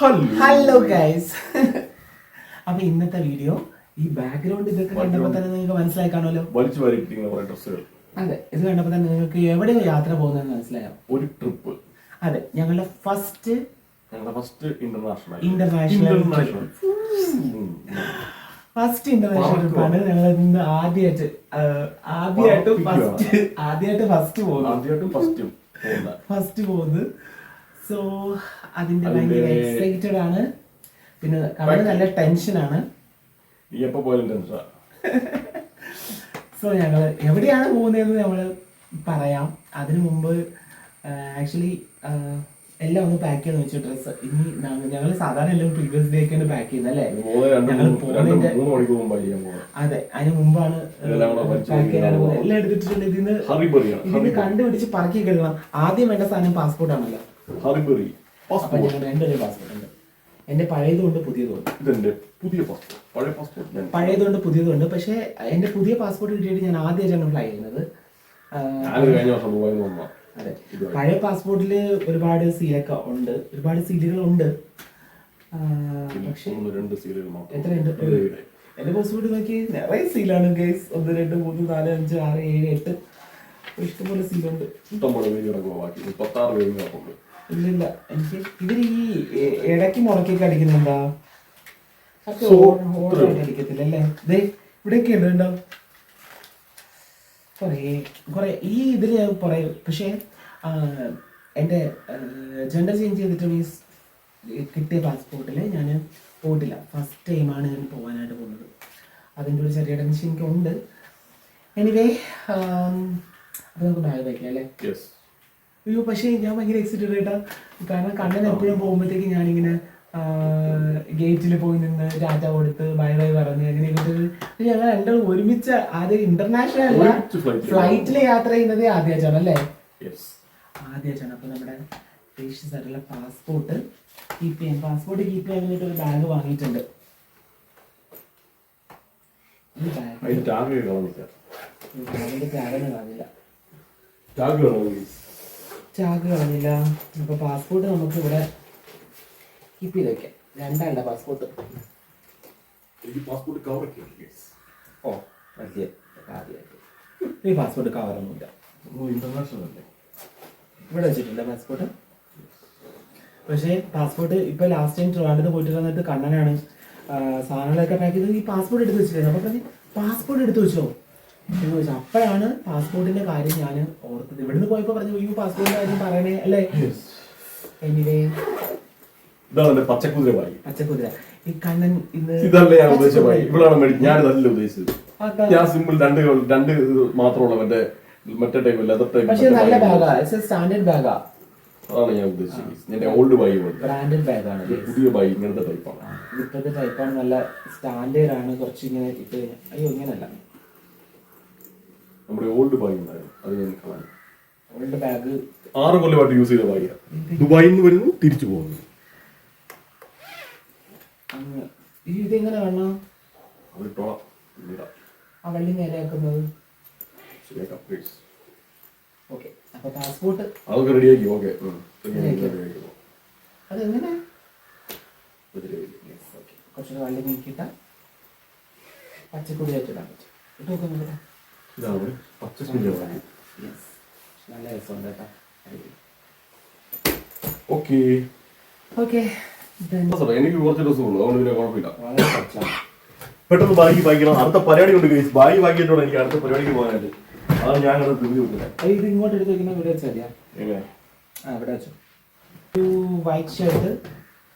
Hello guys. അപ്പൊ ഇന്നത്തെ video ഈ ബാക്ക്ഗ്രൗണ്ട് ഇതൊക്കെ കണ്ടപ്പോൾ തന്നെ നിങ്ങൾക്ക് മനസ്സിലായി കാണുമല്ലോ. വലിച്ചു വാരിയിരിക്കുന്ന കുറെ ഡ്രസ്സുകൾ. അതെ, ഇത് കണ്ടപ്പോൾ തന്നെ നിങ്ങൾക്ക് എവിടെയോ യാത്ര പോകുന്നതെന്ന് മനസ്സിലായോ? ഒരു ട്രിപ്പ്. അതെ, ഞങ്ങളുടെ ഫസ്റ്റ് ഇന്റർനാഷണൽ ട്രിപ്പാണ്. ഞങ്ങൾ ഇന്ന് ആദ്യമായിട്ട് ഫസ്റ്റ് പോകുന്നത്. സോ അതിന്റെ ഭയങ്കര എക്സൈറ്റഡ് ആണ്. പിന്നെ കടൽ നല്ല ടെൻഷനാണ്. സോ ഞങ്ങൾ എവിടെയാണ് പോകുന്നതെന്ന് നമ്മൾ പറയാം. അതിനു മുമ്പ് ആക്ച്വലി എല്ലാം ഒന്ന് പാക്ക് ചെയ്ത് വെച്ചു. ഡ്രസ്സ് ഇനി ഞങ്ങൾ സാധാരണ എല്ലാം പ്രീവിയസ് ഡേക്കാണ് പാക്ക് ചെയ്യുന്നത് അല്ലേ? അതെ, അതിന് മുമ്പാണ് പാക്ക് ചെയ്യാനാണ് പോകുന്നത്. എല്ലാം എടുത്തിട്ടുണ്ട്. ഇതിന് കണ്ടുപിടിച്ച് പറക്കി കിടക്കണം. ആദ്യം വേണ്ട സാധനം പാസ്പോർട്ട് ആണല്ലോ. അപ്പൊ ഞങ്ങൾ രണ്ടൊരു പാസ്പോർട്ട് ഉണ്ട്. എന്റെ പഴയതുകൊണ്ട് പുതിയതുണ്ട്. പഴയതുകൊണ്ട് പുതിയതുണ്ട്. പക്ഷെ എന്റെ പുതിയ പാസ്പോർട്ട് കിട്ടിയിട്ട് ഞാൻ ആദ്യമായിട്ടാണ് ഫ്ലൈ ചെയ്യുന്നത്. അതെ, പഴയ പാസ്പോർട്ടിൽ ഒരുപാട് സീലൊക്കെ ഉണ്ട്, ഒരുപാട് സീലുകളുണ്ട്. പക്ഷെ എത്രയുണ്ട്? എന്റെ പാസ്പോർട്ട് നോക്കി നിറയെ സീലാണ് ഗൈസ്. 1 2 3 4 5 6 7 8 ഇഷ്ടംപോലെ സീലുണ്ട്. ഇല്ലില്ല, എനിക്ക് ഇവര് ഈ ഇടയ്ക്ക് മുറക്കൊക്കെ അടിക്കുന്നുണ്ടാ? അടിക്കത്തില്ല അല്ലേ? ഇവിടെയൊക്കെ ഉണ്ട് ഉണ്ടാവും കുറെ ഈ ഇതിൽ ഞാൻ പറയും. പക്ഷേ എൻ്റെ ജെൻഡർ ചേഞ്ച് ചെയ്തിട്ട് മീൻസ് കിട്ടിയ പാസ്പോർട്ടിൽ ഞാൻ പോയിട്ടില്ല. ഫസ്റ്റ് ടൈമാണ് ഞാൻ പോകാനായിട്ട് പോകുന്നത്. അതിൻ്റെ ഒരു ചെറിയ ടെൻഷൻ എനിക്കുണ്ട്. എനിവേ അത് നമുക്ക് ബാഗ് വയ്ക്കാം അല്ലേ? അയ്യോ, പക്ഷേ ഞാൻ ഭയങ്കര എക്സൈറ്റഡ് കേട്ടാ. കാരണം കണ്ണൻ എപ്പോഴും പോകുമ്പോഴത്തേക്ക് ഞാനിങ്ങനെ ഗേറ്റിൽ പോയി നിന്ന് ടാറ്റ കൊടുത്ത് ബൈ ബൈ പറഞ്ഞ് അങ്ങനെയൊക്കെ. ഞങ്ങൾ രണ്ടും ഒരുമിച്ച് ആദ്യം ഇന്റർനാഷണൽ അല്ല ഫ്ലൈറ്റിൽ യാത്ര ചെയ്യുന്നത് ആദ്യമായിട്ടാണ് അല്ലേ? ആദ്യമായിട്ടാണ്. അപ്പൊ നമ്മുടെ പേഷ്യൻസ് ആയിട്ടുള്ള പാസ്പോർട്ട് കീപ്പ് ചെയ്യാൻ വേണ്ടിയിട്ട് ഒരു ബാഗ് വാങ്ങിയിട്ടുണ്ട്. ചാക്ക് കളഞ്ഞില്ല. അപ്പൊ പാസ്പോർട്ട് നമുക്ക് ഇവിടെ കീപ്പ് ചെയ്ത് വെക്കാം. രണ്ടാളുടെ പാസ്പോർട്ട്. ഈ പാസ്പോർട്ട് കവറൊന്നുമില്ല. ഇവിടെ വെച്ചിട്ടുണ്ട് പാസ്പോർട്ട്. പക്ഷേ പാസ്പോർട്ട് ഇപ്പൊ ലാസ്റ്റ് ടൈം ട്രിവാൻഡ്രത്ത് പോയിട്ട് വന്നിട്ട് കണ്ണനാണ് സാധനങ്ങളൊക്കെ പാക്ക് ചെയ്ത് ഈ പാസ്പോർട്ട് എടുത്ത് വെച്ചിട്ടുണ്ട്. അപ്പൊ പറഞ്ഞ് പാസ്പോർട്ട് എടുത്ത് വെച്ചോ എന്ന് ചോദിച്ചു. അപ്പോഴാണ് പാസ്പോർട്ടിന്റെ കാര്യം ഞാൻ ഓർത്തത്. ഇവിടുന്ന് പോയപ്പോ പറഞ്ഞു ഈ പാസ്പോർട്ടിന്റെ കാര്യം പറയണേ അല്ലേ? എനിവേ പച്ചക്കുതിര ഈ കണ്ണൻ ഞാൻ സിമ്പിൾ രണ്ട് മാത്രമുള്ള മറ്റേ ടൈപ്പ് ലെതർ ടൈപ്പ്. പക്ഷേ നല്ല ബാഗാ, സ്റ്റാൻഡേർഡ് ബാഗാ. അതാണ് ഞാൻ ഉദ്ദേശിച്ചത്. ഓൾഡ് ബൈ ബ്രാൻഡഡ് ബാഗാണ്. പുതിയ ബൈ ഇങ്ങനത്തെ ടൈപ്പാണ്. ഇപ്പോഴത്തെ ടൈപ്പാണ്. നല്ല സ്റ്റാൻഡേർഡ് ആണ്. കുറച്ച് ഇങ്ങനെ ഇട്ട് കഴിഞ്ഞാൽ അയ്യോ ഇങ്ങനല്ല. നമ്മുടെ ഓൾഡ് ബാഗ് ഉണ്ടായിരുന്നു, അത് ഞാൻ കളഞ്ഞു. ഓൾഡ് ബാഗ് 6 കൊല്ലമായിട്ട് യൂസ് ചെയ്ത ബാഗാണ്. ദുബായിൽ നിന്ന് വരുന്നു, തിരിച്ചു പോകുന്നു. ഇതെങ്ങനെ വേണം ആ വള്ളി നേരെയാക്കുന്നത്? ഓക്കെ, അപ്പൊ പാസ്പോർട്ട് അതൊക്കെ റെഡിയാക്കി. ഓക്കെ, അതെങ്ങനെ? കുറച്ചുകൂടെ വള്ളി നീക്കിട്ട പച്ചക്കുടി വെച്ചിടാൻ പറ്റും. ഇട്ട് നോക്കുന്നുണ്ട്. നല്ല രസമുണ്ട് കേട്ടോ. ഓക്കെ ഓക്കെ, എനിക്ക് കുറച്ച് ദിവസം ഉള്ളൂ, അതുകൊണ്ട് പിന്നെ കുഴപ്പമില്ല. പെട്ടെന്ന് ബാഗി വായിക്കണം. അടുത്ത പരിപാടി കൊണ്ട് കഴിച്ചു. ബാഗി വാങ്ങിയിട്ടുണ്ട് എനിക്ക് അടുത്ത പരിപാടിക്ക് പോകാനായിട്ട്. അതാണ് ഞാൻ അത് തിരിഞ്ഞു കൊടുക്കുന്നത്. ഇത് ഇങ്ങോട്ട് എടുത്ത് വെക്കുന്ന ഇവിടെ വെച്ചാൽ ഇവിടെ വെച്ചു. ഒരു വൈറ്റ് ഷർട്ട്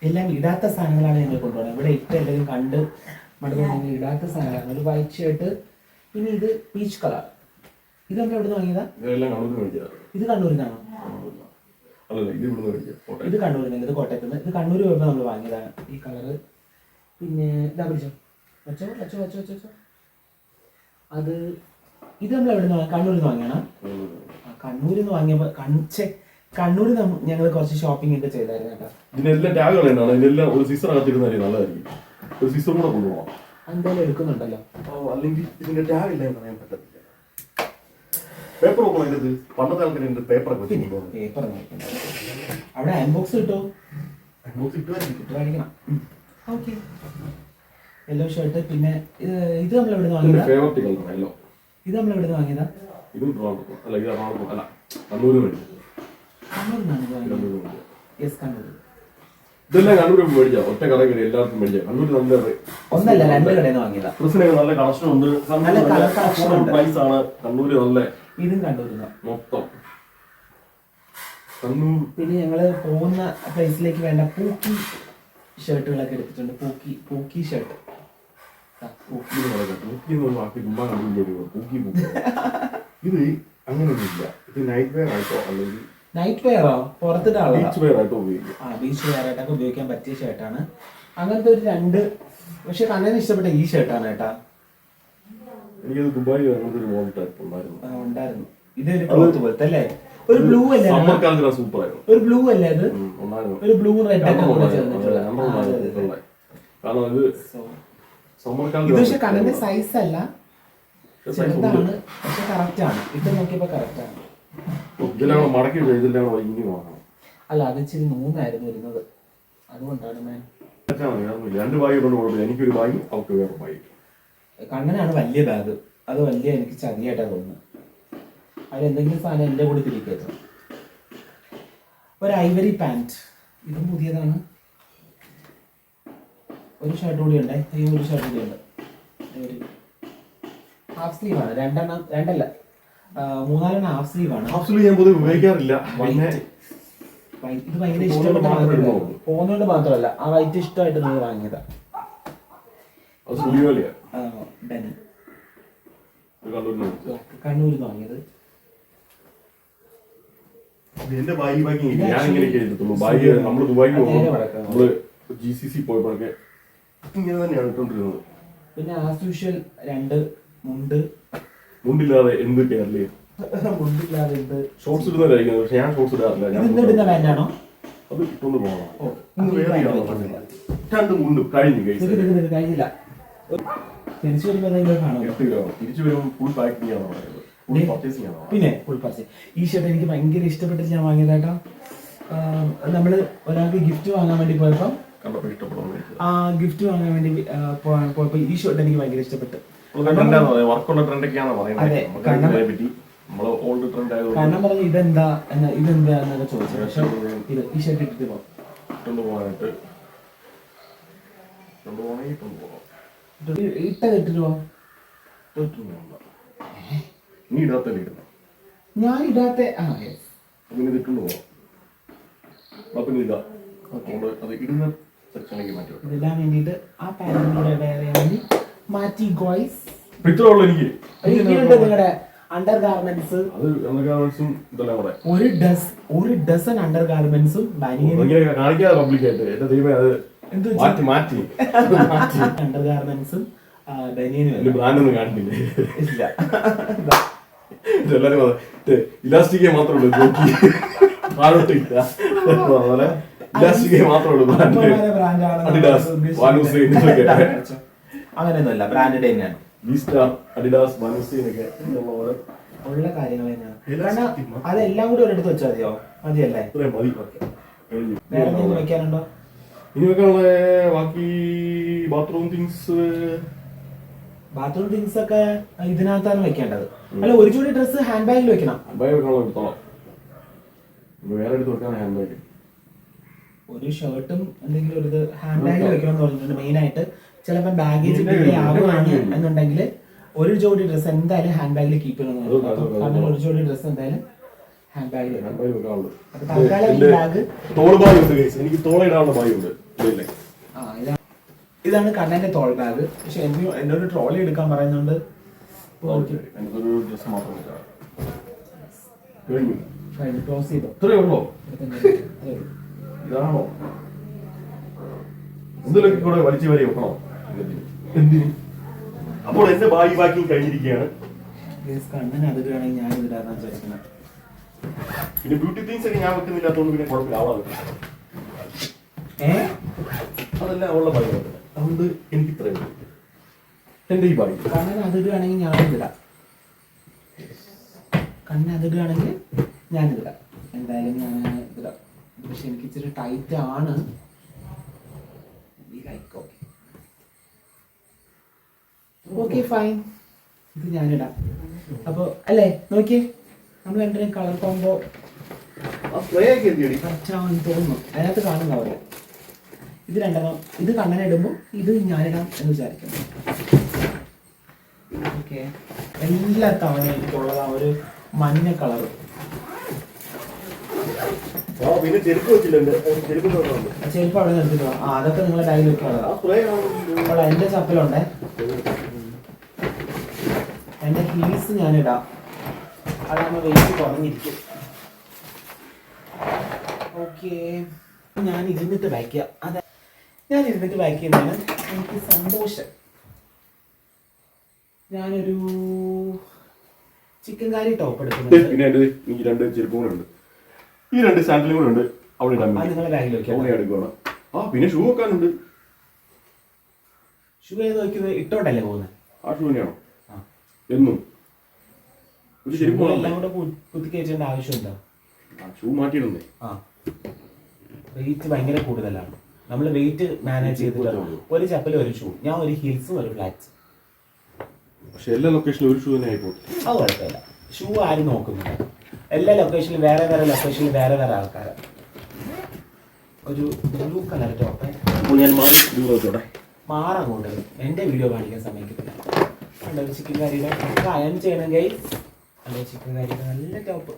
എല്ലാം ഇടാത്ത സാധനങ്ങളാണ് ഞങ്ങൾ കൊണ്ടുപോകുന്നത്. ഇവിടെ ഇട്ട് എന്തെങ്കിലും കണ്ട് മടുക്കുന്ന ഇടാത്ത സാധനങ്ങളാണ്. ഒരു വൈറ്റ് ഷർട്ട്, പിന്നെ ഇത് പീച്ച് കളർ. ഇത് നമ്മൾ എവിടെ നിന്ന് വാങ്ങിയതാ? ഇത് കണ്ണൂരിൽ നിന്നാണോ? ഇത് കണ്ണൂരിൽ നിന്ന്. ഇത് കോട്ടയത്ത് നിന്ന്. ഇത് കണ്ണൂർ പോയപ്പോൾ നമ്മൾ വാങ്ങിയതാണ് ഈ കളറ്. പിന്നെ ഇതാ പിടിച്ചോ, വെച്ചോ വെച്ചോ വെച്ചോ വെച്ചോ. അത് ഇത് നമ്മൾ എവിടെ നിന്ന് കണ്ണൂരിൽ നിന്ന് വാങ്ങിയാണ്. കണ്ണൂരിൽ നിന്ന് വാങ്ങിയപ്പോൾ കണ്ണൂരിൽ ഞങ്ങൾ കുറച്ച് ഷോപ്പിംഗ് ഒക്കെ ചെയ്തായിരുന്നു കേട്ടോ. ഇതിനെല്ലാം ടാഗുകൾ എന്താണ്? ഇതിനെല്ലാം ഒരു സീസർ അകത്തിടുന്നതായിരിക്കും നല്ലതായിരിക്കും. ഒരു സീസർ കൂടെ കൊണ്ടുപോകാം. എന്തായാലും എടുക്കുന്നുണ്ടല്ലോ. അല്ലെങ്കിൽ ഇതിന്റെ ടാഗ് ഇല്ല എന്ന് പറയാൻ പറ്റത്തില്ല. പേപ്പർ പണ്ടത്തെ ആൾക്കാർ പേപ്പർ അവിടെ ഹാൻഡ് ബോക്സ് കിട്ടോ? വാങ്ങിക്കണം. Okay, yellow shirt. പിന്നെ ഇത് നമ്മൾ എവിടെ നിന്ന് വാങ്ങിയതാ? ഇത് നമ്മൾ എവിടെ നിന്ന് വാങ്ങിയതാ? കണ്ണൂരിന്നാണ് ഇത് വാങ്ങിയത്. യെസ്, കണ്ണൂർ. ഇതെല്ലാം കണ്ണൂർ മേടിച്ചാ, ഒറ്റ കട കയറി എല്ലാവർക്കും മേടിച്ചാ. കണ്ണൂർ നല്ല ഒന്നല്ല, 2 കടയിൽ നിന്ന് വാങ്ങിയതാ. ഡ്രസ്സിനൊക്കെ നല്ല കളക്ഷൻ ഉണ്ട്, നല്ല കളക്ഷൻ ഉണ്ട്. പ്രൈസ് ആണ് കണ്ണൂര്. നല്ല ഇതും കണ്ണൂരിന്ന് മൊത്തം കണ്ണൂർ. പിന്നെ ഞങ്ങള് പോകുന്ന പ്ലേസിലേക്ക് വേണ്ട പൂക്കി ഷർട്ടുകളൊക്കെ എടുത്തിട്ടുണ്ട്. പൂക്കി ഷർട്ട്. ഇത് അങ്ങനെയൊന്നുമില്ല. ഇത് നൈറ്റ് വെയർ ആയിട്ടോ അല്ലെങ്കിൽ നൈറ്റ് വെയറോ പുറത്തിട്ടാണോ? ബീച്ച് വെയർ ആയിട്ടോ ഉപയോഗിക്കും. ബീച്ച് വെയർ ആയിട്ടൊക്കെ ഉപയോഗിക്കാൻ പറ്റിയ ഷർട്ടാണ്. അങ്ങനത്തെ ഒരു 2. പക്ഷെ കണ്ണന് ഇഷ്ടപ്പെട്ട ഈ ഷർട്ടാണ് കേട്ടാ. എനിക്കത് ദുബായ് അങ്ങനത്തെ ഒരു മോഡൽ ടൈപ്പ് ഉണ്ടായിരുന്നു. ഇതൊരു ക്ലോത്ത് പോലത്തെ അല്ലേ? ഒരു ബ്ലൂ അല്ലേ? സൂപ്പർ ആയിരുന്നു. ഒരു ബ്ലൂ അല്ലേ? അത് ഒരു ബ്ലൂ റെഡ് ഒക്കെ ചേർന്നിട്ടുള്ള. കാരണം ഇത് ഇത് പക്ഷെ കണ്ണന്റെ സൈസ് അല്ല, ചെറുതാണ്. പക്ഷെ കറക്റ്റ് ആണ്. ഇത് നോക്കിയപ്പോ കറക്റ്റ് ആണ്. മടക്കി ഇനി വാങ്ങണം. അല്ല, അത് ഇച്ചിരി 3 ആയിരുന്നു വരുന്നത്, അതുകൊണ്ടാണ് ഞാൻ. 2 ബാഗ് കൊണ്ട് കുഴപ്പമില്ല. എനിക്കൊരു ബാഗ്, അവർക്ക് വേറെ ബാഗ്. കണ്ണനാണ് വലിയ ബാഗ്. അത് വലിയ എനിക്ക് ചതിയായിട്ടാണ് തോന്നുന്നത്. അതിലെന്തെങ്കിലും സാധനം എൻ്റെ കൂടെ തിരിക്കരുത്. ഒരു ഐവറി പാൻറ്, ഇതും പുതിയതാണ്. ഒരു ഷർട്ട് കൂടി ഉണ്ട്. ഈ ഒരു ഷർട്ട് കൂടി ഉണ്ട്. ഒരു ഹാഫ് സ്ലീവ് ആണ്. 2 3-4 ഹാഫ് സ്ലീവ് ആണ്. ഹാഫ് സ്ലീവ് ഞാൻ പൊതുവെ ഉപയോഗിക്കാറില്ല. ഇത് ഭയങ്കര ഇഷ്ടപ്പെട്ട് പോകുന്നതുകൊണ്ട് മാത്രമല്ല, ആ വൈറ്റ് ഇഷ്ടമായിട്ട് നമ്മൾ വാങ്ങിയതാ. ഡനി കണ്ണൂരിൽ നിന്ന് വാങ്ങിയത്. എന്റെ ബാഗ് ഞാൻ ഇങ്ങനെ ചെയ്തിട്ടുള്ളൂ. ബാഗ് നമ്മള് ദുബായിക്ക് പോകുമ്പോൾ നമ്മള് GCC പോയപ്പോഴൊക്കെ ഇങ്ങനെ തന്നെയാണ് ഇട്ടോണ്ടിരുന്നത്. പിന്നെ ആസ് യൂഷ്വൽ 2 മുണ്ടില്ലാതെ എന്ത് കേരളീയ മുണ്ടില്ലാതെ എന്ത് ഷോർട്സ് ഇടുന്നതായിരിക്കും. പക്ഷെ ഞാൻ ഷോർട്സ് ഇടാറില്ല. ഇടുന്ന പാന്റാണോ? അത് ഇട്ടോണ്ട് പോകണം. 2 മുണ്ടും കഴിഞ്ഞില്ല. തിരിച്ചു വരുമ്പോൾ കാണാം. തിരിച്ചു വരുമ്പോൾ ഫുൾ പാക്കിംഗ് ആണ് പറയുന്നത്. പിന്നെ ഫുൾ പർച്ചേസ്. ഈ ഷർട്ട് എനിക്ക് ഭയങ്കര ഇഷ്ടപ്പെട്ടിട്ട് ഞാൻ വാങ്ങിയതാട്ടോ. നമ്മള് ഒരാൾക്ക് ഗിഫ്റ്റ് വാങ്ങാൻ വേണ്ടി പോയപ്പോ ഗിഫ്റ്റ് വാങ്ങാൻ വേണ്ടി പോയപ്പോ ഈ ഷർട്ട് എനിക്ക് ഭയങ്കര ഇഷ്ടപ്പെട്ടു. കാരണം പറഞ്ഞു ഇതെന്താ എന്നൊക്കെ ചോദിച്ചു. പക്ഷെ ഈ ഷർട്ട് ഇട്ടിട്ട് ഇട്ടിട്ട് പോവാം. ഞാൻ ഇടാത്ത ഇതെല്ലാം വേണ്ടിട്ട് ആ പാന്റിലൂടെ വേണ്ടി മാറ്റി ഗോയ്സ്. നിങ്ങളുടെ അണ്ടർ ഗാർമെന്റ്സ്, ഒരു ഡസൻ അണ്ടർ ഗാർമെന്റ്സും അണ്ടർ ഗാർമെന്റ്സും ബനിയനും ബ്രാൻഡൊന്നും കാണിക്കില്ല. ഇല്ല. ഇലാസ്റ്റിക് മാത്രമേ ഉള്ളൂ. അങ്ങനെയൊന്നുമല്ല, ബ്രാൻഡഡ് തന്നെയാണ്. ഉള്ള കാര്യങ്ങൾ തന്നെയാണ്. അതെല്ലാം കൂടി ഒരിടത്ത് വെച്ചാൽ മതിയോ? മതിയല്ലേ? വേറെ എന്തെങ്കിലും വെക്കാനുണ്ടോ? ഇനി വെക്കാനുള്ള ബാക്കി ബാത്റൂം തിങ്സ് ഒക്കെ ഇതിനകത്താണ് വെക്കേണ്ടത്. അല്ല, ഒരു ജോഡി ഡ്രസ് ഹാൻഡ് ബാഗിൽ വെക്കണം. വേറെ എടുത്ത് വെക്കാൻ ഹാൻഡ് ബാഗ്. ഒരു ഷർട്ടും എന്തെങ്കിലും ഒരു ഹാൻഡ് ബാഗിൽ വെക്കണം എന്ന് പറഞ്ഞിട്ടുണ്ട്. മെയിൻ ആയിട്ട് ചിലപ്പോൾ ബാഗേജ് ഡിലേ ആവുകയാണ് എന്നുണ്ടെങ്കിൽ ഒരു ജോഡി ഡ്രസ് എന്തായാലും ഹാൻഡ് ബാഗിൽ കീപ്പ് ചെയ്യണം. കാരണം ഒരു ജോഡി ഡ്രസ് എന്തായാലും ഹാൻഡ് ബാഗിൽ വെക്കണം. എനിക്ക് തോളയിടാനുള്ള ബാഗ് ഉണ്ട്. ഇതാണ് കണ്ണന്റെ തോൾ ബാഗ്. പക്ഷെ എന്നോട് ട്രോളി എടുക്കാൻ പറയുന്നുണ്ട്. ക്ലോസ് ചെയ്തോ? ഇതാണോ എന്തിലൊക്കെ കൂടെ വലിച്ചു വരെ വെക്കണോ? എന്തിന്? അപ്പോൾ എന്റെ ബാഗ് പാക്കിങ് കഴിഞ്ഞിരിക്കുകയാണ്. കണ്ണൻ അത് വേണമെങ്കിൽ ഞാൻ ഇടാന്നാ വിചാരിക്കുന്നത്. പിന്നെ ബ്യൂട്ടി തിങ്സ് ഒക്കെ ഞാൻ വെക്കുന്നില്ലാത്തോണ്ട് പിന്നെ കുഴപ്പമില്ല. അവളാ അതെല്ലാം അവളുടെ ബാഗ്. അതുകൊണ്ട് എനിക്ക് ഇത്രയും എന്റെ ഈ ബാഗ്. കണ്ണൻ അതിടുകയാണെങ്കിൽ ഞാൻ ഇതിടാം. കണ്ണൻ അതിടുകയാണെങ്കിൽ ഞാനിതിടാം. എന്തായാലും ഞാൻ ഇതിടാം. പക്ഷെ എനിക്ക് ഇച്ചിരി ടൈറ്റ് ആണ്. ഓക്കെ ഫൈൻ, ഇത് ഞാനിടാം. അപ്പോൾ അല്ലേ നോക്കിയേ, നമ്മൾ രണ്ടുപേരും കളർ കോമ്പോ കറക്റ്റാണെന്ന് തോന്നുന്നു. അതിനകത്ത് കാണുന്ന പോലെ ഇത് രണ്ടെണ്ണം, ഇത് കണ്ണനിടുമ്പോൾ ഇത് ഞാനിടാം എന്ന് വിചാരിക്കുന്നു. ഓക്കെ, എല്ലാ തവണയും എനിക്കുള്ളതാ ഒരു മഞ്ഞ കളർ. പിന്നെ ചെരുപ്പ് വെച്ചിട്ടുണ്ട്, ചെരുപ്പ് അവിടെ നിർത്തിട്ടോ. അതൊക്കെ നിങ്ങളെ ഡയറി വെക്കാനുള്ളതാ. എൻ്റെ ചപ്പലുണ്ടേ, എൻ്റെ ഹീൽസ് ഞാനിടാം. അതാകുമ്പോൾ വെയിറ്റ് കുറഞ്ഞിരിക്കും. ഓക്കെ, ഞാൻ ഇരുന്നിട്ട് വായിക്കാം. അതെ, ഞാൻ ഇരുന്നിട്ട് വായിക്കുന്നതാണ് എനിക്ക് സന്തോഷം. ഞാനൊരു ചിക്കൻ കറി ടോപ്പ് എടുക്കുന്നുണ്ട്. പിന്നെ ഈ രണ്ട് ചെരുപ്പും കൂടെ ഉണ്ട്, ഈ രണ്ട് സാൻഡലും കൂടെ ഉണ്ട്. അവിടെ ഇടാൻ നിങ്ങളെ ബാഗിൽ വെക്കാം. പിന്നെ ഷൂ വെക്കാനുണ്ട്. ഷൂ ഏത് നോക്കിയത് ഇട്ടോണ്ടല്ലേ പോകുന്നത്? ആ ഷൂ തന്നെയാണോ എന്നും? ഒരു ചെരുപ്പ് എല്ലാം കൂടെ കുത്തിക്കയറ്റേണ്ട ആവശ്യമുണ്ടോ? ഷൂ മാറ്റിയിടുന്നേ. ആ, വെയിറ്റ് ഭയങ്കര കൂടുതലാണ്. നമ്മൾ വെയിറ്റ് മാനേജ് ചെയ്തിട്ട് ഒരു ചപ്പൽ ഒരു ഷൂ, ഞാൻ ഒരു ഹീൽസും ഒരു ഫ്ലാറ്റ്സ്. പക്ഷെ എല്ലാ ലൊക്കേഷനിലും ഒരു ഷൂ തന്നെ ആയിപ്പോകും. അത് കുഴപ്പമില്ല, ഷൂ ആരും നോക്കുന്നില്ല. എല്ലാ ലൊക്കേഷനിലും വേറെ വേറെ ലൊക്കേഷനിൽ വേറെ വേറെ ആൾക്കാരാണ്. ഒരു ബ്ലൂ കളർ ടോപ്പ് ഞാൻ മാറാൻ കൊണ്ട് എൻ്റെ വീഡിയോ കാണിക്കാൻ സമ്മതിക്കത്തില്ല. ഒരു ചിക്കൻ കറിയുടെ അയൺ ചെയ്യണമെങ്കിൽ അല്ലെ ചിക്കൻ കറിയുടെ നല്ല ടോപ്പ്.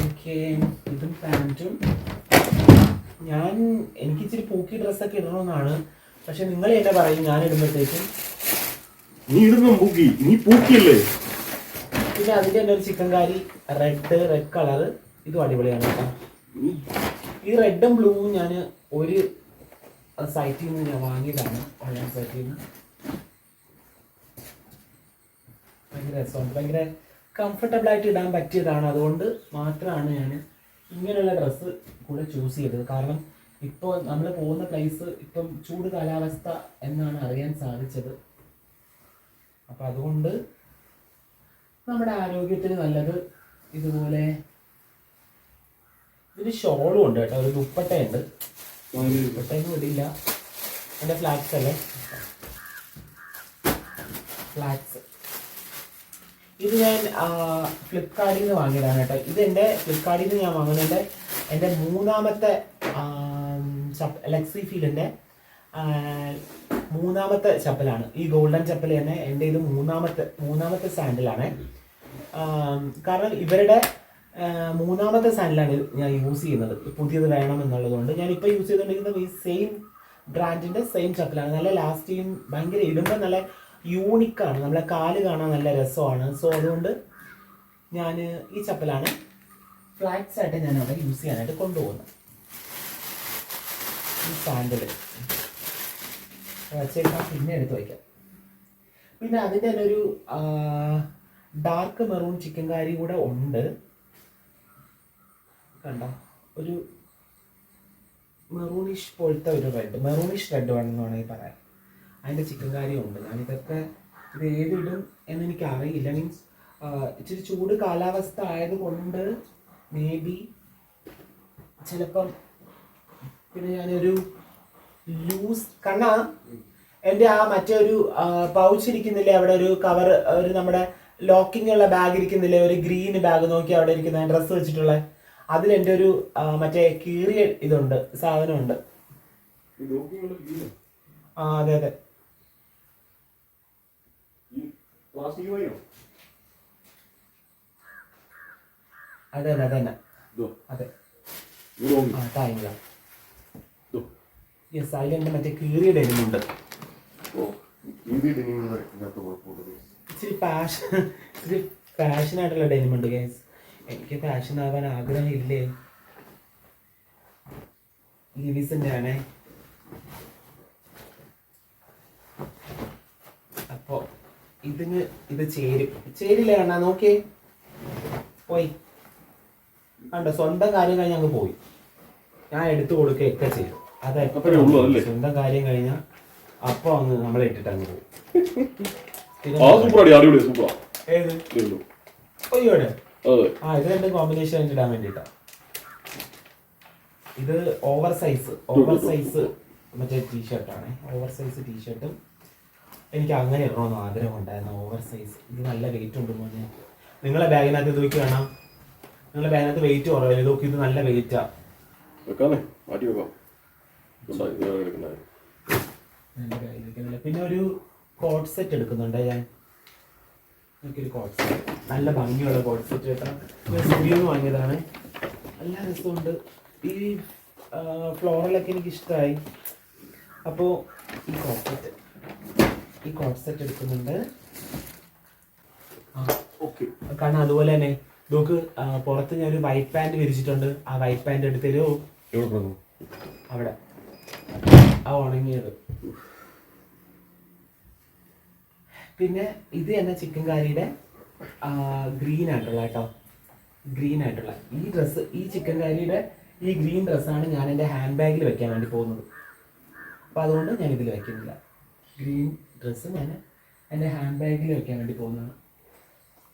ഓക്കെ, ഇതും പാൻറ്റും. എനിക്ക് ഇച്ചിരി പൂക്കി ഡ്രസ്സൊക്കെ ഇടണമെന്നാണ്, പക്ഷെ നിങ്ങൾ എന്നെ പറയും ഞാൻ ഇടുമ്പോഴത്തേക്കും നീ ഇടുന്ന പൂക്കി, നീ പൂക്കിയല്ലേ. പിന്നെ അതിൻ്റെ തന്നെ ഒരു ചിക്കൻ കറി റെഡ് കളറ്, ഇതും അടിപൊളിയാണ് കേട്ടോ. ഈ റെഡും ബ്ലൂവും ഞാൻ ഒരു സൈറ്റിൽ നിന്ന് ഞാൻ വാങ്ങിയതാണ്, ഓൺലൈൻ സൈറ്റിൽ നിന്ന്. ഭയങ്കര രസമുണ്ട്, ഭയങ്കര കംഫർട്ടബിൾ ആയിട്ട് ഇടാൻ പറ്റിയതാണ്. അതുകൊണ്ട് മാത്രമാണ് ഞാൻ ഇങ്ങനെയുള്ള ഡ്രസ്സ് കൂടെ ചൂസ് ചെയ്തത്. കാരണം ഇപ്പോൾ നമ്മൾ പോകുന്ന പ്ലേസ് ഇപ്പം ചൂട് കാലാവസ്ഥ എന്നാണ് അറിയാൻ സാധിച്ചത്. അപ്പം അതുകൊണ്ട് നമ്മുടെ ആരോഗ്യത്തിന് നല്ലത് ഇതുപോലെ. ഇതിന് ഷോളും ഉണ്ട് കേട്ടോ, ഒരു ദുപ്പട്ടയുണ്ട്. ദുപ്പട്ടയൊന്നും ഇടില്ല. എൻ്റെ ഫ്ലാറ്റ്സ് അല്ലേ, ഫ്ലാറ്റ്സ്. ഇത് ഞാൻ ഫ്ലിപ്കാർട്ടിൽ നിന്ന് വാങ്ങിയതാണ് കേട്ടോ. ഇതെൻ്റെ ഫ്ലിപ്കാർട്ടിൽ നിന്ന് ഞാൻ വാങ്ങുന്നതിൻ്റെ എൻ്റെ മൂന്നാമത്തെ ലെക്സി ഫീലിൻ്റെ മൂന്നാമത്തെ ചപ്പലാണ്. ഈ ഗോൾഡൻ ചപ്പൽ തന്നെ എൻ്റെ ഇത് മൂന്നാമത്തെ സാൻഡിലാണ്. കാരണം ഇവരുടെ മൂന്നാമത്തെ സാൻഡിലാണ് ഞാൻ യൂസ് ചെയ്യുന്നത്. പുതിയത് വേണമെന്നുള്ളതുകൊണ്ട് ഞാനിപ്പോൾ യൂസ് ചെയ്തുകൊണ്ടിരിക്കുന്നത് ഈ സെയിം ബ്രാൻഡിൻ്റെ സെയിം ചപ്പലാണ്. നല്ല ലാസ്റ്റിയും ഭയങ്കര ഇടുമ്പോൾ നല്ല യൂണിക്കാണ്, നമ്മളെ കാല് കാണാൻ നല്ല രസമാണ്. സോ അതുകൊണ്ട് ഞാൻ ഈ ചപ്പലാണ് ഫ്ലാറ്റ്സ് ആയിട്ട് ഞാൻ അവിടെ യൂസ് ചെയ്യാനായിട്ട് കൊണ്ടുപോകുന്നത്. ഈ സാൻഡിൽ വച്ചേക്കാം, പിന്നെ എടുത്ത് വയ്ക്കാം. പിന്നെ അതിൻ്റെ തന്നെ ഒരു ഡാർക്ക് മെറൂൺ ചിക്കൻ കറി കൂടെ ഉണ്ട്. കണ്ടോ, ഒരു മെറൂണിഷ് പോലത്തെ ഒരു മെറൂണിഷ് റെഡ് വേണമെന്ന് വേണമെങ്കിൽ പറയാം. അതിൻ്റെ ചിക്കൻ കറിയും ഉണ്ട്. ഞാനിതൊക്കെ ഇത് ഏതിടും എന്നെനിക്ക് അറിയില്ല. മീൻസ് ഇച്ചിരി ചൂട് കാലാവസ്ഥ ആയതുകൊണ്ട് മേ ബി ചിലപ്പം. പിന്നെ ഞാനൊരു ലൂസ് എൻ്റെ ആ മറ്റേ ഒരു പൗച്ച് ഇരിക്കുന്നില്ലേ അവിടെ, ഒരു കവർ, ഒരു നമ്മുടെ ലോക്കിംഗ് ഉള്ള ബാഗ് ഇരിക്കുന്നില്ലേ, ഒരു ഗ്രീൻ ബാഗ് നോക്കി അവിടെ ഇരിക്കുന്ന ഡ്രസ്സ് വെച്ചിട്ടുള്ള, അതിലെൻ്റെ ഒരു മറ്റേ കീറിയ ഇതുണ്ട്, സാധനമുണ്ട്. ആ അതെ അതെ, അതെ അതെ അതന്നെ അതെ. ആ താങ്ക യെസ്, അതിലെൻ്റെ മറ്റേ കീറിയ ഡെനിമുണ്ട്. ഇച്ചിരി ഫാഷനായിട്ടുള്ള ഡെനിമുണ്ട് ഗൈസ്. എനിക്ക് ഫാഷൻ ആവാൻ ആഗ്രഹമില്ലേ. ലിവിസിൻ്റെ ആണേ. അപ്പോൾ ഇത് ചേരില്ല കണ്ണാ, നോക്കിയേ പോയി കണ്ടോ. സ്വന്തം കാര്യം കഴിഞ്ഞ് അങ്ങ് പോയി, ഞാൻ എടുത്തു കൊടുക്കുകയൊക്കെ ചെയ്തു. അതൊക്കെ സ്വന്തം കാര്യം കഴിഞ്ഞാൽ അപ്പോൾ അങ്ങ് നമ്മളെ ഇട്ടിട്ട് അങ്ങ് പോകും. ഏത് ഒയ്യോടെ? ആ ഇത് രണ്ടും കോമ്പിനേഷൻ ഇടാൻ വേണ്ടിയിട്ടാ. ഇത് ഓവർ സൈസ് മറ്റേ ടീഷർട്ടാണ്, ഓവർ സൈസ് ടീഷർട്ടും. എനിക്ക് അങ്ങനെ ഇടണമെന്ന് ആഗ്രഹം ഉണ്ടായിരുന്നു, ഓവർ സൈസ്. ഇത് നല്ല വെയിറ്റ് ഉണ്ട് മോനെ. നിങ്ങളെ ബാഗിനകത്ത് ഇത് നോക്കി കാണാം, നിങ്ങളെ ബാഗിനകത്ത് വെയിറ്റ് കുറവില്ല. നോക്കി, ഇത് നല്ല വെയിറ്റാ. പിന്നെ ഒരു കോട്ട് സെറ്റ് എടുക്കുന്നുണ്ട് ഞാൻ. എനിക്കൊരു കോട്ട് സെറ്റ്, നല്ല ഭംഗിയുള്ള കോട്ട് സെറ്റ് കേട്ടോ. ഞാൻ സ്റ്റുഡിയോന്ന് വാങ്ങിയതാണ്, നല്ല രസമുണ്ട്. ഈ ഫ്ലോറലൊക്കെ എനിക്ക് ഇഷ്ടമായി. അപ്പോൾ ഈ കോട്ട് സെറ്റ് എടുക്കുന്നുണ്ട്. ഓക്കെ, കാരണം അതുപോലെ തന്നെ നോക്ക്, പുറത്ത് ഞാനൊരു വൈറ്റ് പാൻറ് വിരിച്ചിട്ടുണ്ട്. ആ വൈറ്റ് പാൻറ് എടുത്തരോ അവിടെ, ആ ഉണങ്ങിയത്. പിന്നെ ഇത് തന്നെ ചിക്കൻ കാരിയുടെ ഗ്രീൻ ആയിട്ടുള്ള കേട്ടോ, ഗ്രീൻ ആയിട്ടുള്ള ഈ ഡ്രസ്സ്, ഈ ചിക്കൻ കാരിയുടെ ഈ ഗ്രീൻ ഡ്രസ്സാണ് ഞാൻ എൻ്റെ ഹാൻഡ് ബാഗിൽ വെക്കാൻ വേണ്ടി പോകുന്നത്. അപ്പോൾ അതുകൊണ്ട് ഞാൻ ഇതിൽ വയ്ക്കുന്നില്ല. ഗ്രീൻ ഡ്രസ്സ് ഞാൻ എൻ്റെ ഹാൻഡ് ബാഗിൽ വെക്കാൻ വേണ്ടി പോകുന്നതാണ്.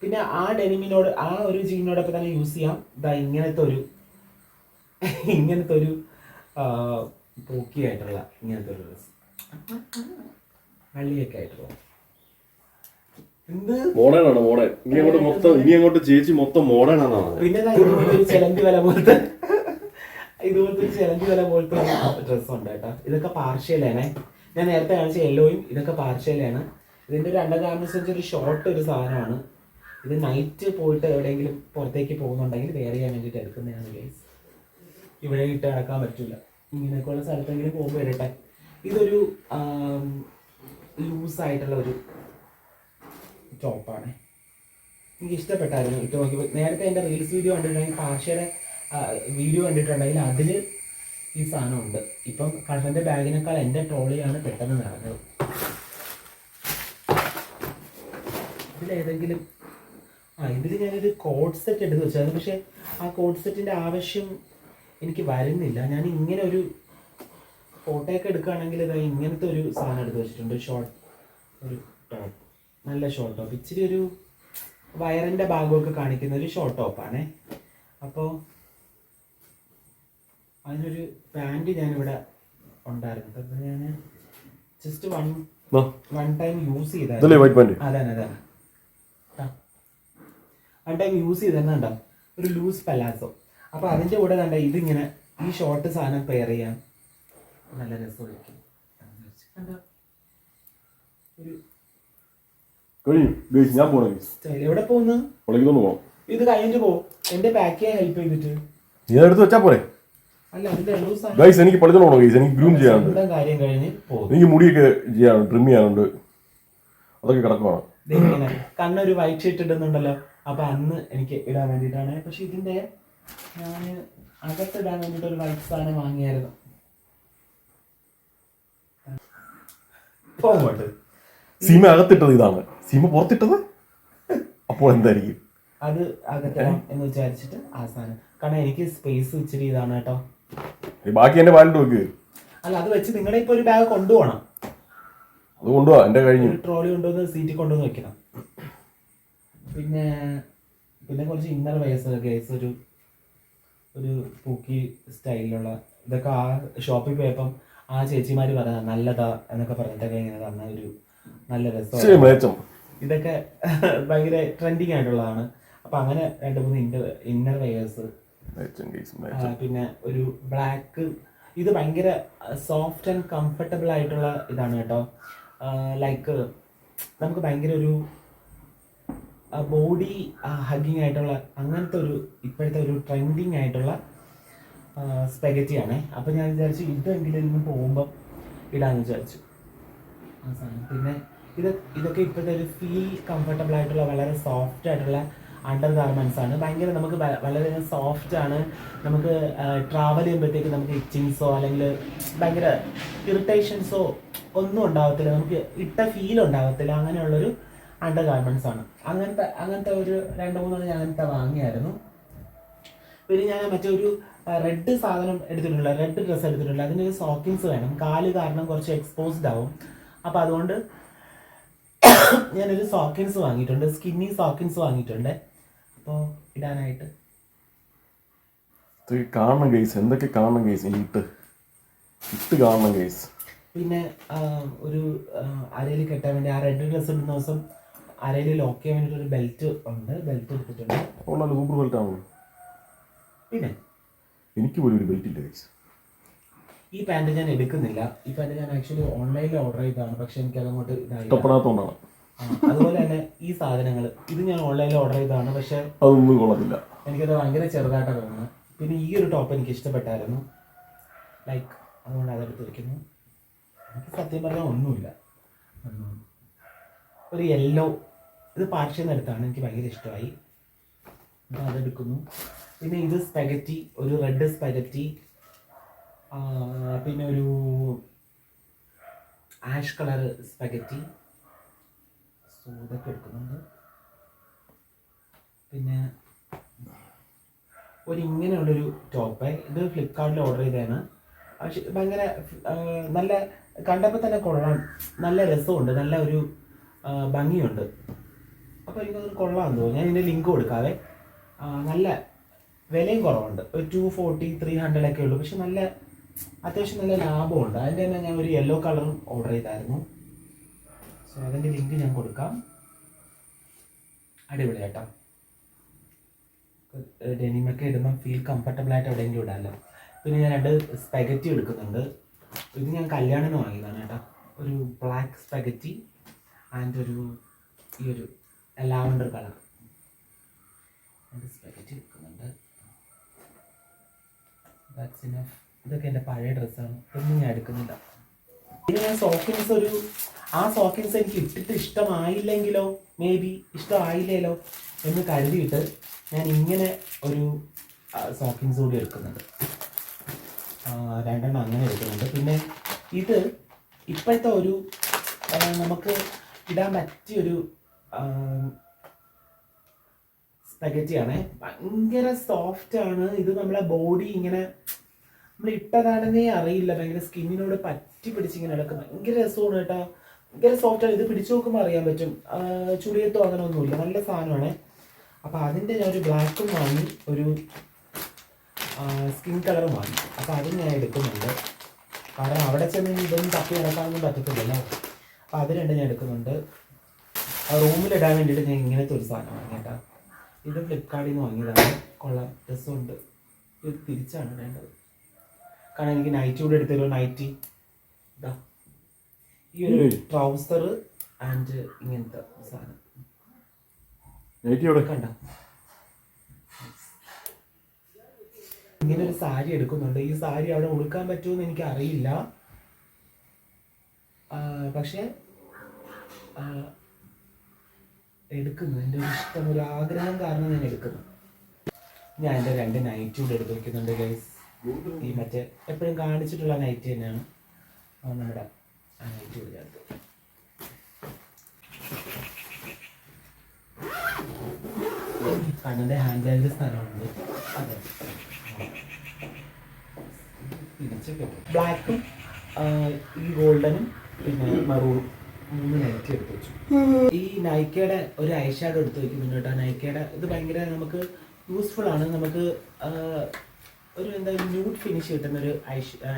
പിന്നെ ആ ഡെനിമിനോട്, ആ ഒരു ജീനിനോടൊപ്പം തന്നെ യൂസ് ചെയ്യാം ഇതാ ഇങ്ങനത്തെ ഒരു പോക്കിയായിട്ടുള്ള ഇങ്ങനത്തെ ഒരു ഡ്രസ്സ്, വള്ളിയൊക്കെ ആയിട്ടുള്ള. മോഡേണാണ്, മോഡേൺ. ഇനി അങ്ങോട്ട് ചേച്ചി മൊത്തം മോഡേൺ ആണ്. പിന്നെ ഇതുപോലത്തെ ഒരു ചെലന്തി വില പോലത്തെ ഡ്രസ്സ് ഉണ്ട് കേട്ടോ. ഇതൊക്കെ പാർഷ്യലാണ്. ഞാൻ നേരത്തെ കാണിച്ച യെല്ലോയും ഇതൊക്കെ പാർഷ്യലാണ്. ഇതിന്റെ ഒരു അണ്ടർ ഗാർമെന്റ്സ് ഒരു ഷോർട്ട് ഒരു സാധനമാണ്. ഇത് നൈറ്റ് പോയിട്ട് എവിടെയെങ്കിലും പുറത്തേക്ക് പോകുന്നുണ്ടെങ്കിൽ വെയർ ചെയ്യാൻ വേണ്ടിയിട്ട് എടുക്കുന്നതാണ് ഗൈസ്. ഇവിടെ ഇട്ട് നടക്കാൻ പറ്റില്ല, ഇങ്ങനെയൊക്കെയുള്ള സ്ഥലത്തെങ്കിലും പോകുമ്പോൾ ഇടട്ടെ. ഇതൊരു ലൂസായിട്ടുള്ള ഒരു ടോപ്പാണ്, എനിക്ക് ഇഷ്ടപ്പെട്ടായിരുന്നു ഇട്ട് നോക്കി. നേരത്തെ എൻ്റെ റീൽസ് വീഡിയോ കണ്ടിട്ടുണ്ടെങ്കിൽ, പാർഷ്യയുടെ വീഡിയോ കണ്ടിട്ടുണ്ടെങ്കിൽ അതിൽ ഈ സാധനം ഉണ്ട്. ഇപ്പം കണ്ണൻ്റെ ബാഗിനേക്കാൾ എൻ്റെ ട്രോളിയാണ് പെട്ടെന്ന് നടന്നത്. ഇതിലേതെങ്കിലും ഇതിൽ ഞാനൊരു കോഡ് സെറ്റ് എടുത്ത് വെച്ചായിരുന്നു, പക്ഷേ ആ കോഡ് സെറ്റിൻ്റെ ആവശ്യം എനിക്ക് വരുന്നില്ല. ഞാൻ ഇങ്ങനെ ഒരു ഫോട്ടോയൊക്കെ എടുക്കുകയാണെങ്കിൽ ഇത് ഇങ്ങനത്തെ ഒരു സാധനം എടുത്ത് വെച്ചിട്ടുണ്ട്, ഷോർട്ട് ഒരു ടോപ്പ്, നല്ല ഷോർട്ട് ടോപ്പ്, ഇച്ചിരി ഒരു വയറിൻ്റെ ഭാഗമൊക്കെ കാണിക്കുന്ന ഒരു ഷോർട്ട് ടോപ്പാണേ. അപ്പോൾ അതിനൊരു പാൻറ് ഞാനിവിടെ ഉണ്ടായിരുന്നു, അപ്പോൾ ഞാൻ ജസ്റ്റ് വൺ ടൈം യൂസ് ചെയ്തായിരുന്നു. അതാണ് വൺ ടൈം യൂസ് ചെയ്തെന്നുണ്ടോ, ഒരു ലൂസ് പലാസോ. അപ്പോൾ അതിൻ്റെ കൂടെ കണ്ട ഇതിങ്ങനെ ഈ ഷോർട്ട് സാധനം പെയർ ചെയ്യാൻ നല്ല രസമായിരിക്കും. എവിടെ പോകുന്നു? ഇത് കഴിഞ്ഞിട്ട് പോകും, എന്റെ പാക്ക് ചെയ്യാൻ ഹെൽപ്പ് ചെയ്തിട്ട്. അല്ല, എനിക്ക് പഠിച്ചോളൂ, എനിക്ക് ഗ്രൂം ചെയ്യാനുണ്ട്, കാര്യം കഴിഞ്ഞ് പോകും. എനിക്ക് മുടിയൊക്കെ ചെയ്യാനുണ്ട്, ട്രിം ചെയ്യാനുണ്ട്, അതൊക്കെ കിടക്കുവാണ്. കണ്ണൊരു വൈറ്റ് ഷീറ്റ് ഇടുന്നുണ്ടല്ലോ, അപ്പൊ അന്ന് എനിക്ക് ഇടാൻ വേണ്ടിയിട്ടാണ്. പക്ഷെ ഇതിന്റെ ഞാൻ അകത്തിടാൻ വേണ്ടിട്ട് ഒരു വൈറ്റ് സാധനം വാങ്ങിയായിരുന്നു. പോകോട്ട് സീമ അകത്തിട്ടത് ഇതാണ്, സീമ പുറത്തിട്ടത്. അപ്പോൾ എന്തായിരിക്കും അത് അകത്തിടാം എന്ന് വിചാരിച്ചിട്ട് ആ സാധനം. കാരണം എനിക്ക് സ്പേസ് ഇച്ചിരി ഇതാണ് കേട്ടോ. ബാക്കി എന്റെ പാലിട്ട് വെക്ക്. അല്ല, അത് വെച്ച് നിങ്ങളുടെ ഇപ്പൊ ഒരു ബാഗ് കൊണ്ടുപോകണം, അത് കൊണ്ടുപോവാ. എന്റെ കഴിഞ്ഞു ട്രോളി കൊണ്ടുവന്ന് സീറ്റിൽ കൊണ്ടുവന്ന് വെക്കണം. പിന്നെ കുറച്ച് ഇന്നർ വയസ്സ് ഒരു പൂക്കി സ്റ്റൈലിലുള്ള ഇതൊക്കെ ആ ഷോപ്പിൽ പോയപ്പം ആ ചേച്ചിമാര് പറയാ നല്ലതാ എന്നൊക്കെ പറഞ്ഞിട്ടൊക്കെ ഇങ്ങനെ തന്ന ഒരു നല്ല രസം. ഇതൊക്കെ ഭയങ്കര ട്രെൻഡിങ് ആയിട്ടുള്ളതാണ്. അപ്പൊ അങ്ങനെ 2-3 ഇന്നർ വെയേഴ്സ്, പിന്നെ ഒരു ബ്ലാക്ക്. ഇത് ഭയങ്കര സോഫ്റ്റ് ആൻഡ് കംഫർട്ടബിൾ ആയിട്ടുള്ള ഇതാണ് കേട്ടോ. ലൈക്ക് നമുക്ക് ഭയങ്കര ഒരു ബോഡി ഹഗ്ഗിങ് ആയിട്ടുള്ള അങ്ങനത്തെ ഒരു ഇപ്പോഴത്തെ ഒരു ട്രെൻഡിങ് ആയിട്ടുള്ള സ്പെഗറ്റിയാണേ. അപ്പം ഞാൻ വിചാരിച്ചു ഇതെങ്കിലും ഇന്ന് പോകുമ്പം ഇടാന്ന് വിചാരിച്ചു ആ സാധനം. പിന്നെ ഇതൊക്കെ ഇപ്പോഴത്തെ ഒരു ഫീൽ കംഫർട്ടബിൾ ആയിട്ടുള്ള വളരെ സോഫ്റ്റ് ആയിട്ടുള്ള അണ്ടർ ഗാർമെൻറ്റ്സ് ആണ്. ഭയങ്കര നമുക്ക് വളരെയധികം സോഫ്റ്റ് ആണ്. നമുക്ക് ട്രാവൽ ചെയ്യുമ്പോഴത്തേക്ക് നമുക്ക് ഇച്ചിങ്സോ അല്ലെങ്കിൽ ഭയങ്കര ഇറിറ്റേഷൻസോ ഒന്നും ഉണ്ടാകത്തില്ല, നമുക്ക് ഇട്ട ഫീൽ ഉണ്ടാകത്തില്ല. അങ്ങനെയുള്ളൊരു അണ്ടർ ഗാർമെൻറ്റ്സ് ആണ്. അങ്ങനത്തെ ഒരു 2-3 ഞാൻ അങ്ങനത്തെ വാങ്ങിയായിരുന്നു. പിന്നെ ഞാൻ മറ്റൊരു റെഡ് സാധനം എടുത്തിട്ടുണ്ട്, റെഡ് ഡ്രസ്സ് എടുത്തിട്ടുണ്ട്. അതിനൊരു സോക്കിങ്സ് വേണം, കാല് കാരണം കുറച്ച് എക്സ്പോസ്ഡ് ആവും. അപ്പോൾ അതുകൊണ്ട് ഞാനൊരു സോക്കിങ്സ് വാങ്ങിയിട്ടുണ്ട്, സ്കിന്നി സോക്കിങ്സ് വാങ്ങിയിട്ടുണ്ട്. അപ്പോൾ ഇടാനായിട്ട് കാണണം ഗൈസ്, എന്തൊക്കെ കാണണം ഗൈസ്. ഇട്ട് ഇട്ട് കാണണം ഗൈസ്. പിന്നെ ഒരു അരയിൽ കെട്ടാൻ വേണ്ടി ആ റെഡ് ഡ്രസ്സ് ഇടുന്ന ദിവസം അരയിൽ ലോക്ക് ചെയ്യാൻ വേണ്ടിയിട്ട് ഒരു ബെൽറ്റ് ഉണ്ട്. ബെൽറ്റ് എടുത്തിട്ടുണ്ട്. സൂപ്പർ ബെൽറ്റ് ആണോ? പിന്നെ എനിക്ക് പോലും ഒരു ബെൽറ്റ് ഇല്ല ഗൈസ്. ഈ പാൻറ് ഞാൻ എടുക്കുന്നില്ല. ഈ പാൻറ് ഞാൻ ആക്ച്വലി ഓൺലൈനിൽ ഓർഡർ ചെയ്തതാണ്. പക്ഷെ എനിക്ക് അതങ്ങോട്ട് ഇഷ്ടപ്പെടാത്തതുകൊണ്ടാണ്. അതുപോലെ തന്നെ ഈ സാധനങ്ങൾ ഇത് ഞാൻ ഓൺലൈനിൽ ഓർഡർ ചെയ്തതാണ്. പക്ഷെ അതൊന്നും കൊള്ളത്തില്ല. എനിക്കത് ഭയങ്കര ചെറുതായിട്ടാണ് തോന്നുന്നത്. പിന്നെ ഈ ഒരു ടോപ്പ് എനിക്ക് ഇഷ്ടപ്പെട്ടായിരുന്നു. ലൈക്ക് അതുകൊണ്ട് അതെടുത്ത് വയ്ക്കുന്നു. എനിക്ക് സത്യം പറഞ്ഞാൽ ഒന്നുമില്ല. ഒരു യെല്ലോ ഇത് പാർഷ്യൽ നിന്ന് എടുത്താണ്. എനിക്ക് ഭയങ്കര ഇഷ്ടമായി. അതെടുക്കുന്നു. പിന്നെ ഇത് സ്പെഗറ്റി, ഒരു റെഡ് സ്പെഗറ്റി, പിന്നെ ഒരു ആഷ് കളർ സ്പെഗറ്റി. സോ ഇതൊക്കെ എടുക്കുന്നുണ്ട്. പിന്നെ ഒരു ഇങ്ങനെയുള്ളൊരു ടോപ്പ്. ഇത് ഫ്ലിപ്കാർട്ടിൽ ഓർഡർ ചെയ്തതാണ്. പക്ഷെ ഭയങ്കര നല്ല കണ്ടപ്പോൾ തന്നെ കൊള്ളാം. നല്ല രസമുണ്ട്. നല്ല ഒരു ഭംഗിയുണ്ട്. അപ്പോൾ എനിക്കത് കൊള്ളാമെന്ന് തോന്നുന്നു. ഞാൻ ഇതിൻ്റെ ലിങ്ക് കൊടുക്കാവേ. നല്ല വിലയും കുറവുണ്ട്. ഒരു 240, 300 ഒക്കെ ഉള്ളൂ. പക്ഷെ നല്ല അത്യാവശ്യം നല്ല ലാഭമുണ്ട്. അതിൻ്റെ തന്നെ ഞാൻ ഒരു യെല്ലോ കളറും ഓർഡർ ചെയ്തായിരുന്നു. സോ അതിൻ്റെ ലിങ്ക് ഞാൻ കൊടുക്കാം. അടിപൊളി കേട്ടോ. ഡെനിമൊക്കെ ഇടുമ്പോൾ ഫീൽ കംഫർട്ടബിൾ ആയിട്ട് എവിടെയെങ്കിലും ഇടാമല്ലോ. പിന്നെ ഞാൻ 2 സ്പെഗറ്റി എടുക്കുന്നുണ്ട്. ഇത് ഞാൻ കല്യാണത്തിന് വാങ്ങിയതാണ് കേട്ടോ. ഒരു ബ്ലാക്ക് സ്പെഗറ്റി ആൻഡ് ഈ ഒരു ലാവണ്ടർ കളർ. 2 സ്പെഗറ്റി എടുക്കുന്നുണ്ട്. That's enough. ഇതൊക്കെ എൻ്റെ പഴയ ഡ്രസ്സാണ്. ഇതൊന്നും ഞാൻ എടുക്കുന്നില്ല. പിന്നെ ഞാൻ സോക്കിൻസ് ആ സോക്കിൻസ് എനിക്ക് ഇട്ടിട്ട് ഇഷ്ടമായില്ലെങ്കിലോ, മേ ബി ഇഷ്ടമായില്ലല്ലോ എന്ന് കരുതിയിട്ട് ഞാൻ ഇങ്ങനെ ഒരു സോക്കിൻസ് കൂടി എടുക്കുന്നുണ്ട്. 2 അങ്ങനെ എടുക്കുന്നുണ്ട്. പിന്നെ ഇത് ഇപ്പോഴത്തെ ഒരു നമുക്ക് ഇടാൻ പറ്റിയൊരു സ്പെഗറ്റിയാണ്. ഭയങ്കര സോഫ്റ്റ് ആണ്. ഇത് നമ്മളെ ബോഡി ഇങ്ങനെ നമ്മൾ ഇട്ടതാണെന്നേ അറിയില്ല. ഭയങ്കര സ്കിന്നിനോട് പറ്റി പിടിച്ചിങ്ങനെ കിടക്കും. ഭയങ്കര രസമാണ് കേട്ടോ. ഭയങ്കര സോഫ്റ്റാണ്. ഇത് പിടിച്ചു നോക്കുമ്പോൾ അറിയാൻ പറ്റും. ചുളിയത്തോ അങ്ങനെ ഒന്നുമില്ല. നല്ല സാധനമാണ്. അപ്പോൾ അതിൻ്റെ ഞാൻ ഒരു ബ്ലാക്കും വാങ്ങി, ഒരു സ്കിൻ കളറും വാങ്ങി. അപ്പോൾ അത് ഞാൻ എടുക്കുന്നുണ്ട്. കാരണം അവിടെ ചെന്ന് ഇതൊന്നും തപ്പി നടക്കാനൊന്നും പറ്റത്തില്ലല്ലോ. അപ്പോൾ അത് 2 ഞാൻ എടുക്കുന്നുണ്ട്. ആ റൂമിലിടാൻ വേണ്ടിയിട്ട് ഞാൻ ഇങ്ങനത്തെ ഒരു സാധനം വാങ്ങി കേട്ടോ. ഇത് ഫ്ലിപ്കാർട്ടിൽ നിന്ന് വാങ്ങിയതാണ്. കൊള്ളാം, രസമുണ്ട്. ഇത് തിരിച്ചാണ് വേണ്ടത്. കാരണം എനിക്ക് നൈറ്റി കൂടെ എടുത്തല്ലോ. നൈറ്റി ഇതാ ഈ ഒരു ട്രൗസർ ആൻഡ് ഇങ്ങനത്തെ സാധനം കണ്ട. ഇങ്ങനെ ഒരു സാരി എടുക്കുന്നുണ്ട്. ഈ സാരി അവിടെ ഉടുക്കാൻ പറ്റുമെന്ന് എനിക്ക് അറിയില്ല. പക്ഷെ എടുക്കുന്നു. എൻ്റെ ഒരു ഇഷ്ടം, ഒരു ആഗ്രഹം കാരണം ഞാൻ എടുക്കുന്നു. ഞാൻ എൻ്റെ 2 നൈറ്റി കൂടെ എടുത്ത് വയ്ക്കുന്നുണ്ട് ഗൈസ്. ഈ മറ്റേ എപ്പോഴും കാണിച്ചിട്ടുള്ള നൈറ്റി തന്നെയാണ്. നമ്മുടെ ആ നൈറ്റി കൂടെ എടുത്ത് കണ്ണൻ്റെ ഹാൻഡ് ബാഗിൻ്റെ സ്ഥലമുണ്ട്. അതെ, ബ്ലാക്കും ഈ ഗോൾഡനും പിന്നെ മറൂണും 3 നൈറ്റി എടുത്ത് വെച്ചു. ഈ നൈക്കയുടെ ഒരു ഐ ഷാഡോ എടുത്ത് വയ്ക്കുന്നുണ്ട് കേട്ടോ. നൈക്കയുടെ ഇത് ഭയങ്കര നമുക്ക് യൂസ്ഫുൾ ആണ്. നമുക്ക് ഒരു ന്യൂഡ് ഫിനിഷ് കിട്ടുന്ന ഒരു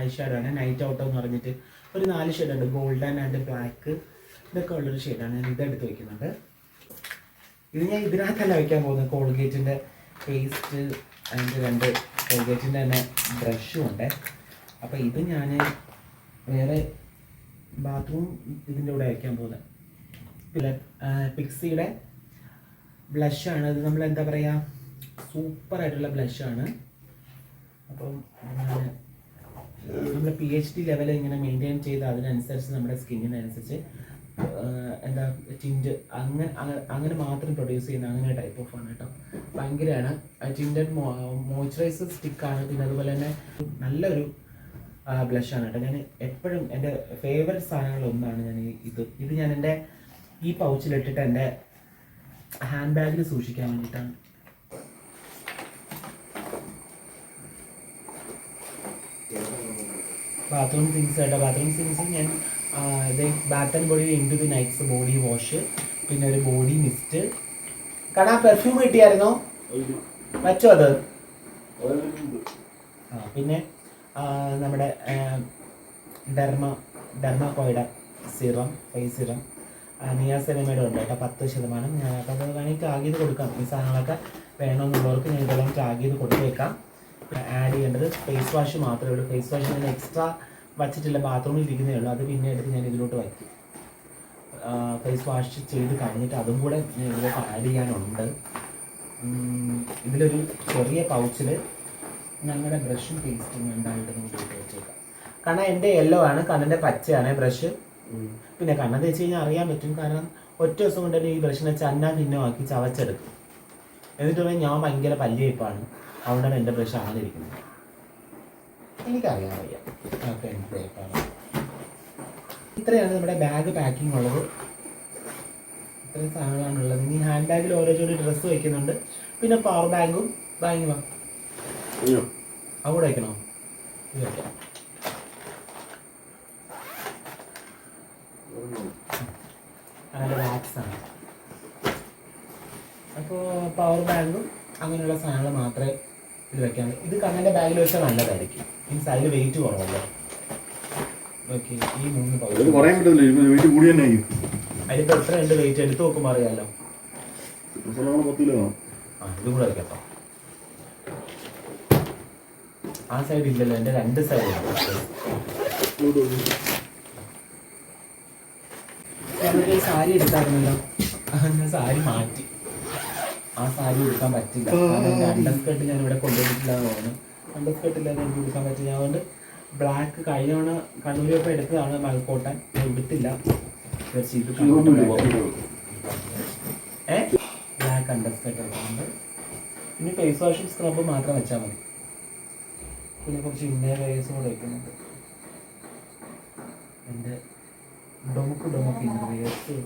ഐ ഷാഡോ ആണ്. നൈറ്റ് ഔട്ടോ എന്ന് പറഞ്ഞിട്ട് ഒരു 4 ഷെയ്ഡുണ്ട്. ഗോൾഡൻ ആൻഡ് ബ്ലാക്ക് ഇതൊക്കെ ഉള്ളൊരു ഷെയ്ഡാണ്. ഞാൻ ഇതെടുത്ത് വയ്ക്കുന്നുണ്ട്. ഇത് ഞാൻ ഇതിനകത്തല്ല വയ്ക്കാൻ പോകുന്നത്. കോൾഗേറ്റിൻ്റെ പേസ്റ്റ് അതിൻ്റെ 2 കോൾഗേറ്റിൻ്റെ തന്നെ ബ്രഷും ഉണ്ട്. അപ്പോൾ ഇത് ഞാൻ വേറെ ബാത്റൂം ഇതിൻ്റെ കൂടെ വയ്ക്കാൻ പോകുന്നത്. പിന്നെ പിക്സിയുടെ ബ്ലഷാണ്. ഇത് നമ്മൾ എന്താ പറയുക, സൂപ്പറായിട്ടുള്ള ബ്ലഷാണ്. അപ്പം നമ്മൾ PhD ലെവൽ ഇങ്ങനെ മെയിൻറ്റെയിൻ ചെയ്ത് അതിനനുസരിച്ച് നമ്മുടെ സ്കിന്നിനനുസരിച്ച് എന്താ ടിൻറ്റ് അങ്ങനെ മാത്രം പ്രൊഡ്യൂസ് ചെയ്യുന്ന അങ്ങനെ ടൈപ്പ് ഓഫ് ആണ് കേട്ടോ. ഭയങ്കരമാണ്. ടിൻറ്റഡ് മോയ്സ്ചറൈസർ സ്റ്റിക്കാണ്. പിന്നെ അതുപോലെ തന്നെ നല്ലൊരു ബ്ലഷാണ് കേട്ടോ. ഞാൻ എപ്പോഴും എൻ്റെ ഫേവററ്റ് സാധനങ്ങളൊന്നാണ് ഞാൻ ഇത് ഞാൻ എൻ്റെ ഈ പൗച്ചിലിട്ടിട്ട് എൻ്റെ ഹാൻഡ് ബാഗിൽ സൂക്ഷിക്കാൻ വേണ്ടിയിട്ടാണ്. ബാത്റൂം തിങ്സ് കേട്ടോ. ബാത്റൂം തിങ്സ് ഞാൻ bath and body into the nights body wash, പിന്നെ ഒരു ബോഡി മിസ്റ്റ്. കാരണം ആ പെർഫ്യൂം കിട്ടിയായിരുന്നോ? വെച്ചോ അത്. പിന്നെ നമ്മുടെ ഡെർമാക്കോയുടെ സിറം, ഫേസ് സിറം, നിയാസിനമൈഡ് ഉണ്ട് കേട്ടോ 10%. ഞാനപ്പോൾ അത് വേണമെങ്കിൽ ടാഗ് ചെയ്ത് കൊടുക്കാം. ഈ സാധനങ്ങളൊക്കെ വേണമെന്നുള്ളവർക്ക് ഞാൻ ഇതെല്ലാം ടാഗ് ചെയ്ത് കൊടുത്തേക്കാം. ആഡ് ചെയ്യേണ്ടത് ഫേസ് വാഷ് മാത്രമേ ഉള്ളൂ. ഫേസ് വാഷ് ഞാൻ എക്സ്ട്രാ വച്ചിട്ടില്ല, ബാത്റൂമിൽ ഇരിക്കുന്നേ ഉള്ളൂ. അത് പിന്നെ എടുത്ത് ഞാൻ ഇതിലോട്ട് വയ്ക്കും. ഫേസ് വാഷ് ചെയ്ത് കഴിഞ്ഞിട്ട് അതും കൂടെ ഞാൻ ഇതിലോട്ട് ആഡ് ചെയ്യാനുണ്ട്. ഇതിലൊരു ചെറിയ പൗച്ചിൽ ഞങ്ങളുടെ ബ്രഷും പേസ്റ്റും ഉണ്ടായിട്ട് നമുക്ക് വെച്ചേക്കാം. കാരണം എൻ്റെ യെല്ലോ ആണ്, കണ്ണിൻ്റെ പച്ചയാണ് ബ്രഷ്. പിന്നെ കണ്ണെന്ന് വെച്ച് കഴിഞ്ഞാൽ അറിയാൻ പറ്റും. കാരണം ഒറ്റ ദിവസം കൊണ്ട് തന്നെ ഈ ബ്രഷിനെ ചന്നാ ഭിന്നമാക്കി ചവച്ചെടുക്കും. എന്നിട്ട് പറഞ്ഞാൽ ഞാൻ ഭയങ്കര പല്ലിയപ്പാണ്, അതുകൊണ്ടാണ് എൻ്റെ ബ്രഷ് അങ്ങനെ ഇരിക്കുന്നത്. എനിക്കറിയാൻ വയ്യ. ഇത്രയാണ് നമ്മുടെ ബാഗ് പാക്കിംഗ് ഉള്ളത്. ഇത്രയും സാധനങ്ങളാണുള്ളത്. ഇനി ഹാൻഡ് ബാഗിൽ ഓരോ ജോഡി ഡ്രസ്സ് വയ്ക്കുന്നുണ്ട്. പിന്നെ പവർ ബാങ്കും ബാഗ് അവിടെ വയ്ക്കണോ? ഇത് വയ്ക്കാം. അങ്ങനെ ബാഗ്സാണ്. അപ്പോൾ പവർ ബാങ്കും അങ്ങനെയുള്ള സാധനങ്ങൾ മാത്രമേ ഇത് വെക്കാൻ. ഇത് കണ്ണിൻ്റെ ബാഗിൽ വെച്ചാൽ നല്ലതായിരിക്കും. ഈ സൈഡിൽ വെയിറ്റ് കുറവല്ലോ. ഓക്കെ, ഈ 3 പൗച്ച് അതിലിപ്പോൾ എത്ര ഉണ്ട് വെയിറ്റ് എടുത്ത് നോക്കുമ്പോൾ അറിയാമല്ലോ. ഇതും കൂടെ വയ്ക്കട്ടോ. ആ സൈഡ് ഇല്ലല്ലോ, എൻ്റെ 2 സൈഡ് ഞാനൊരു സാരി എടുത്തായിരുന്നല്ലോ, ഞാൻ സാരി മാറ്റി. ആ സാരി എടുക്കാൻ പറ്റില്ല. കാരണം അണ്ടർസ്കേർട്ട് ഞാൻ ഇവിടെ കൊണ്ടുപോയിട്ടില്ല എന്ന് തോന്നുന്നു. അണ്ടർസ്കേർട്ടില്ലാതെ എനിക്ക് എടുക്കാൻ പറ്റില്ല. അതുകൊണ്ട് ബ്ലാക്ക് കഴിഞ്ഞ തവണ കണ്ണൂരിയൊക്കെ എടുത്തതാണ് മൽക്കോട്ടൻ, ഞാൻ എടുത്തില്ല. ബ്ലാക്ക് അണ്ടർസ്കേർട്ട് എടുക്കുന്നുണ്ട്. ഇനി ഫേസ് വാഷും സ്ക്രബ് മാത്രം വെച്ചാൽ മതി. പിന്നെ കുറച്ച് ഇന്നർ വെയേഴ്സും കൂടെ വയ്ക്കുന്നുണ്ട്. എൻ്റെ ഡൊമുക്ക് ഇന്നർ വെയേഴ്സ്.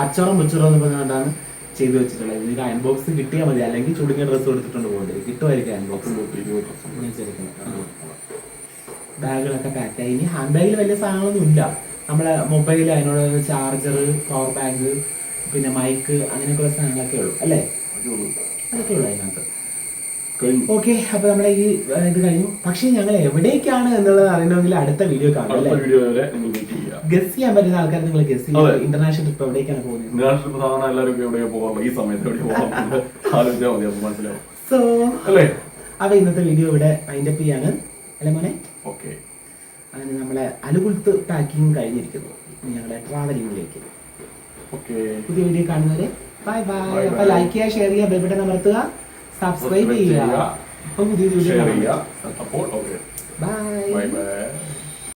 അച്ചറം മുച്ചറെന്ന് പറഞ്ഞുകൊണ്ടാണ് ചെയ്തു വെച്ചിട്ടുള്ളത്. ഇതിന് അയൺ ബോക്സ് കിട്ടിയാൽ മതി, അല്ലെങ്കിൽ ചുടുങ്ങിയ ഡ്രസ്സ് കൊടുത്തിട്ടുണ്ട് പോകേണ്ടത്. കിട്ടുമായിരിക്കും അയൺ ബോക്സ്. ബാഗുകളൊക്കെ പാക്കായി. ഇനി ഹാൻഡ് ബാഗിൽ വലിയ സാധനങ്ങളൊന്നും ഇല്ല. നമ്മളെ മൊബൈൽ, അതിനോട് ചാർജർ, പവർ ബാങ്ക്, പിന്നെ മൈക്ക്, അങ്ങനെയൊക്കെയുള്ള സാധനങ്ങളൊക്കെ ഉള്ളൂ അല്ലേ? അതൊക്കെ ഉള്ളൂ അതിനകത്ത്. ഓക്കെ, അപ്പൊ നമ്മളെ ഈ ഇത് കഴിഞ്ഞു. പക്ഷെ ഞങ്ങൾ എവിടേക്കാണ് എന്നുള്ളത് അറിയണമെങ്കിൽ അടുത്ത വീഡിയോ കാണാം. ഗസ് ചെയ്യാൻ പറ്റുന്ന ആൾക്കാർ നിങ്ങൾ ഗസ് ചെയ്യുക. ഇന്റർനാഷണൽ ട്രിപ്പ് എവിടേക്കാണ് പോകുന്നത്? സോ അപ്പൊ ഇന്നത്തെ വീഡിയോ ഇവിടെ വൈൻഡ് അപ്പ് ചെയ്യാണ് അല്ലേ മോനെ? ഓക്കെ, അങ്ങനെ നമ്മളെ അനുകുൽത്ത് പാക്കിങ് കഴിഞ്ഞിരിക്കുന്നു. ഞങ്ങളുടെ ട്രാവലിംഗിലേക്ക്. പുതിയ വീഡിയോ കാണുന്നവരെ ബൈ ബൈ. അപ്പൊ ലൈക്ക് ചെയ്യുക, ഷെയർ ചെയ്യുക, ബെൽ ബട്ടൺ അമർത്തുക, സബ്സ്ക്രൈബ് ചെയ്യുക. അപ്പൊ പുതിയ വീഡിയോ ബൈ.